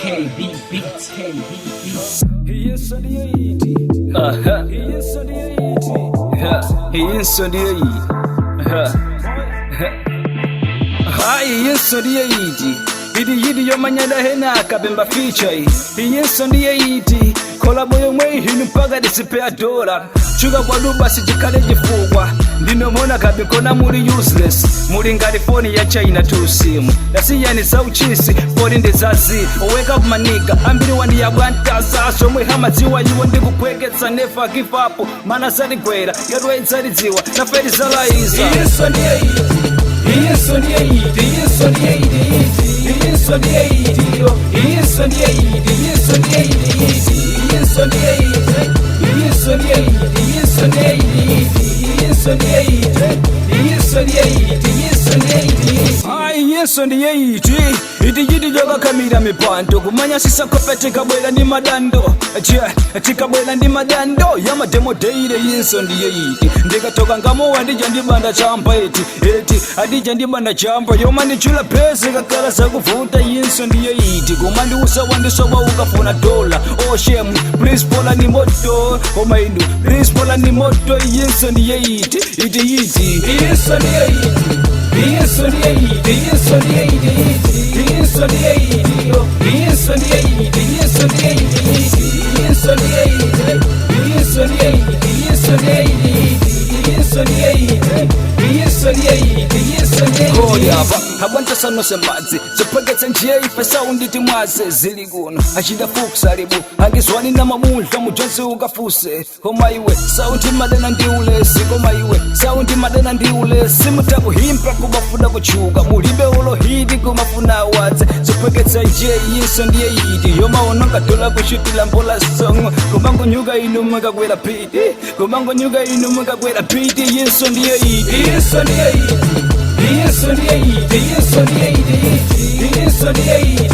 KB Beats. He is on the 80. He is on the 80. He is on the 80. He is on the 80. Idi yomanyada hena kabemba feature. He is on the 80. Kolabo yomwe hinu mpaga disipea dola. Chuga kwa duba sijikale jifugwa. Ndino mona kabikona muri useless. Muri ngari phone ya China tu simu. Nasi yani sa uchisi phone ndizazi. Wake up maniga ambiri wani ya bwanta somwe hamaziwa yiwo ndikukweketsa never give up. Mana sali gwera yadwe insali ziwa na feri salaiza. He is on the 80. He is on the 80. He is on the 80. He is on the 80. He is on the 80. He is on the 80. He is on the 80. He is on the 80. He is on the 80. He is on the 80. He is on the 80. He is on the 80. He is on the 80. Iti joga kamira mipanto kumanya sisa kopete kabwela ndi madando. Tikabwela ndi madando yama demo deire. He is on the 80. Ndikatoka ngamo wandija ndibanda champa eti adija ndibanda champa yoma ndichula pesa kakala sakuvuta. He is on the 80. Kumandi usawa ndisoba ukafuna dola. Oh shame please pola ni moto koma indu please pola ni moto. He is on the 80. He is on the 80. He is on the 80. He is on the 80. He is on the 80. He is on the 80. He is on the 80. He is on the 80. He is on the 80. He is on the 80. He is on the 80. He is on the 80. He is on the 80. Koyaba habanta sano sembazi zopegetse njia ife saundi timwaze zili kuno achida fukusalibu angiswani na mamulta mujonsi ukafuse koma iwe saundi madena ndiulesi koma iwe saundi madena ndiulesi mutakuhimpa kubafuna kuchuka mulibe ulohidi kumafuna wadze zopegetse njia yinso ndiye yidi yomaono ngatola kushutila mbola songo kumango nyuga inu mwekagwera piti kumango nyuga inu mwekagwera piti yinso ndiye yidi. He is on the 80. He is on the 80. He is on the 80. He is on the 80.